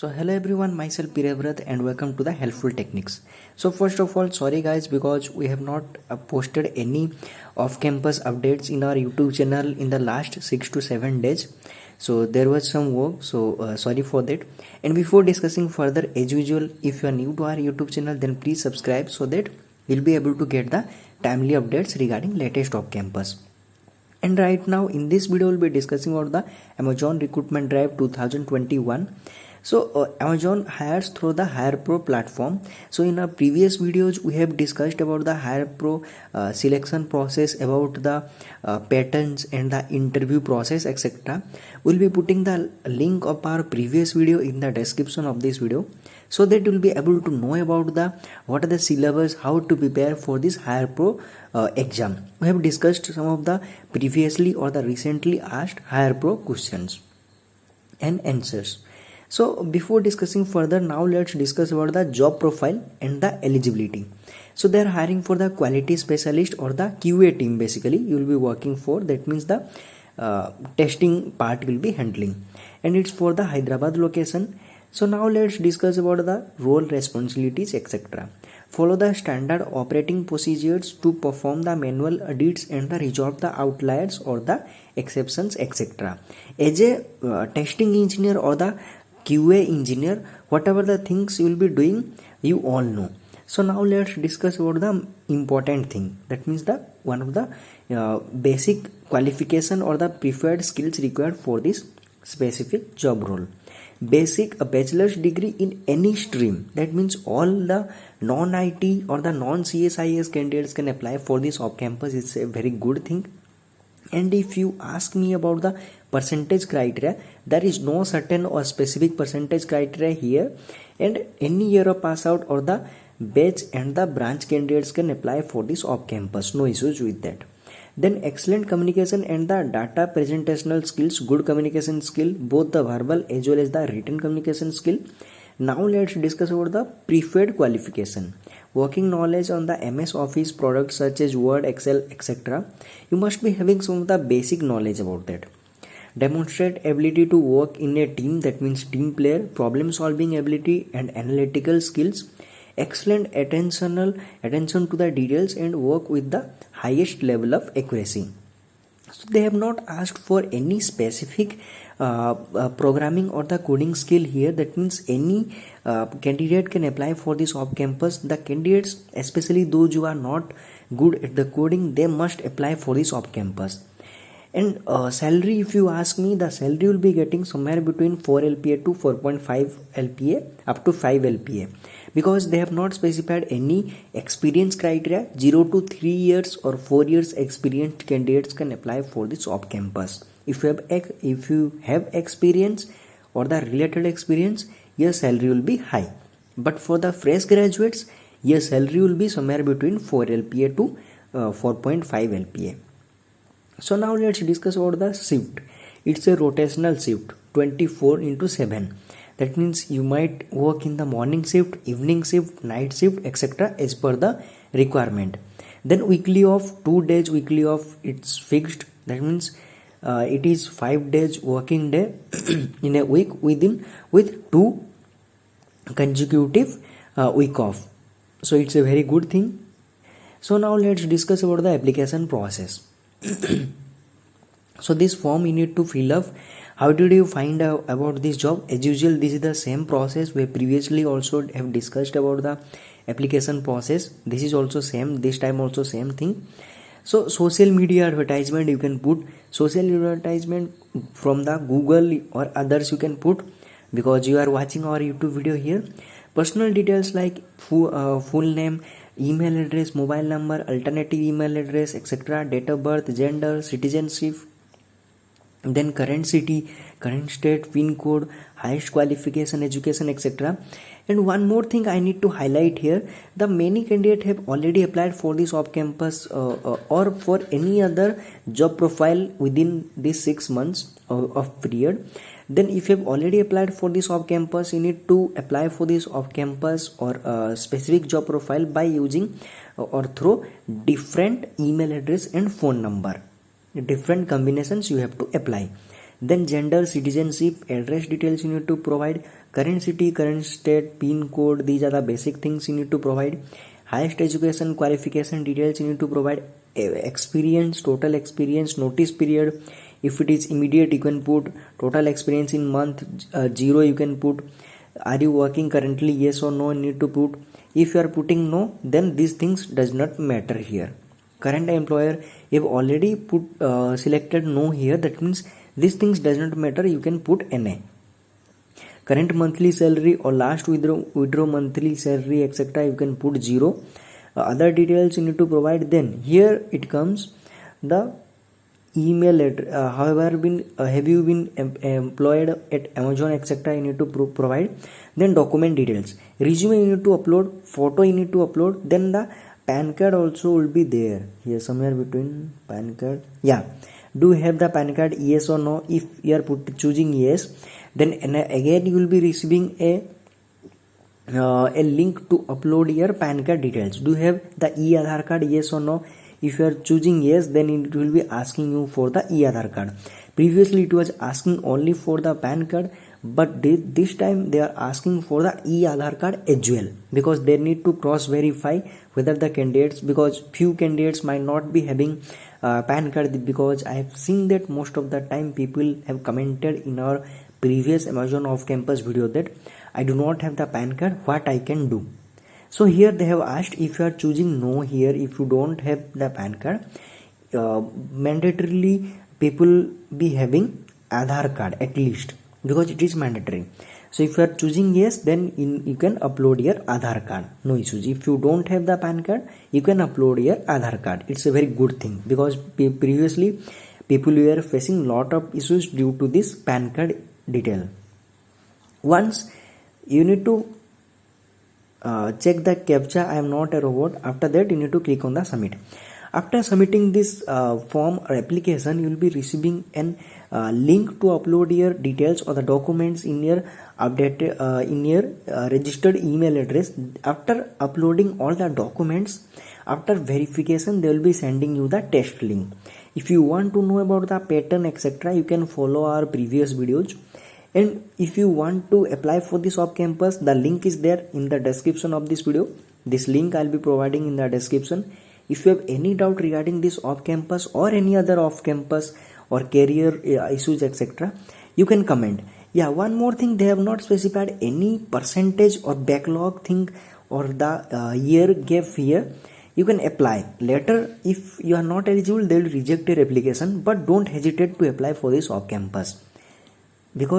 So hello everyone, myself Pirevrat and welcome to the Helpful Techniques. So first of all, sorry guys because we have not posted any off-campus updates in our YouTube channel in the last 6 to 7 days. So there was some work, so sorry for that. And before discussing further, as usual, if you are new to our YouTube channel, then please subscribe so that you'll be able to get the timely updates regarding latest off-campus. And right now in this video we'll be discussing about the Amazon Recruitment Drive 2021. So Amazon hires through the HirePro platform. So in our previous videos we have discussed about the HirePro selection process, about the patterns and the interview process, etc. We'll be putting the link of our previous video in the description of this video, so that you'll be able to know about the what are the syllabus, how to prepare for this HirePro exam. We have discussed some of the previously or the recently asked HirePro questions and answers. So before discussing further, now let's discuss about the job profile and the eligibility. So they are hiring for the quality specialist or the QA team. Basically you will be working for, that means the testing part will be handling, and it's for the Hyderabad location. So now let's discuss about the role, responsibilities, etc. Follow the standard operating procedures to perform the manual audits and the resolve the outliers or the exceptions, etc. As a testing engineer or the QA engineer, whatever the things you will be doing, you all know. So now let's discuss about the important thing, that means the one of the basic qualification or the preferred skills required for this specific job role. Basic, a bachelor's degree in any stream, that means all the non-IT or the non-CSIS candidates can apply for this off-campus. It's a very good thing. And if you ask me about the percentage criteria, there is no certain or specific percentage criteria here, and any year of pass out or the batch and the branch candidates can apply for this off-campus, no issues with that. Then excellent communication and the data presentational skills, good communication skill, both the verbal as well as the written communication skill. Now let's discuss about the preferred qualification. Working knowledge on the MS Office products such as Word, Excel, etc. You must be having some of the basic knowledge about that. Demonstrate ability to work in a team, that means team player, problem solving ability and analytical skills. Excellent attention to the details and work with the highest level of accuracy. So they have not asked for any specific programming or the coding skill here. That means any candidate can apply for this off campus. The candidates, especially those who are not good at the coding, they must apply for this off campus. And salary, if you ask me, the salary will be getting somewhere between 4 LPA to 4.5 LPA up to 5 LPA, because they have not specified any experience criteria. 0 to 3 years or 4 years experienced candidates can apply for this off campus. If you have experience or the related experience, your salary will be high. But for the fresh graduates, your salary will be somewhere between 4 LPA to 4.5 LPA. So now let's discuss about the shift. It's a rotational shift, 24/7. That means you might work in the morning shift, evening shift, night shift, etc. as per the requirement. Then weekly off, 2 days weekly off, it's fixed. That means it is 5 days working day in a week with 2 consecutive week off. So it's a very good thing. So now let's discuss about the application process. So this form you need to fill up. How did you find out about this job? As usual, this is the same process we previously also have discussed about the application process. This is also same, this time also same thing. So social media advertisement, you can put social advertisement from the Google or others you can put, because you are watching our YouTube video here. Personal details like full name, email address, mobile number, alternative email address, etc. Date of birth, gender, citizenship, then current city, current state, pin code, highest qualification, education, etc. And one more thing I need to highlight here, the many candidates have already applied for this off campus or for any other job profile within this 6 months of period. Then if you have already applied for this off campus, you need to apply for this off campus or specific job profile by using or through different email address and phone number. Different combinations you have to apply. Then gender, citizenship, address details you need to provide, current city, current state, pin code, these are the basic things you need to provide. Highest education qualification details you need to provide, experience, total experience, notice period. If it is immediate, you can put total experience in month, 0 you can put. Are you working currently, yes or no, you need to put. If you are putting no, then these things does not matter here. Current employer, if already put selected no here, that means these things does not matter, you can put NA. Current monthly salary or last withdraw monthly salary, etc., you can put 0. Other details you need to provide. Then here it comes the email address. However, have you been employed at Amazon, etc., you need to provide. Then document details, resume you need to upload, photo you need to upload. Then the PAN card also will be there here somewhere between PAN card. Yeah, do you have the PAN card, yes or no? If you are choosing yes, then again you will be receiving a link to upload your PAN card details. Do you have the e-Aadhaar card, yes or no? If you are choosing yes, then it will be asking you for the e-Aadhaar card. Previously it was asking only for the PAN card, but this time they are asking for the e-Aadhaar card as well, because they need to cross verify whether the candidates, because few candidates might not be having PAN card, because I have seen that most of the time people have commented in our previous Amazon off campus video that I do not have the PAN card, what I can do. So here they have asked, if you are choosing no here, if you don't have the PAN card, mandatorily people be having Aadhaar card at least, because it is mandatory. So if you are choosing yes, then you can upload your Aadhaar card, no issues. If you don't have the PAN card, you can upload your Aadhaar card. It's a very good thing, because previously people were facing lot of issues due to this PAN card detail. Once you need to check the captcha, I am not a robot. After that you need to click on the submit. After submitting this form or application, you will be receiving an link to upload your details or the documents in your registered email address. After uploading all the documents, after verification, they will be sending you the test link. If you want to know about the pattern, etc., you can follow our previous videos. And if you want to apply for this off campus, the link is there in the description of this video. This link I'll be providing in the description. If you have any doubt regarding this off campus or any other off campus or career issues, etc., you can comment. Yeah, one more thing, they have not specified any percentage or backlog thing or the year gap here. You can apply later. If you are not eligible, they will reject your application, but don't hesitate to apply for this off campus, because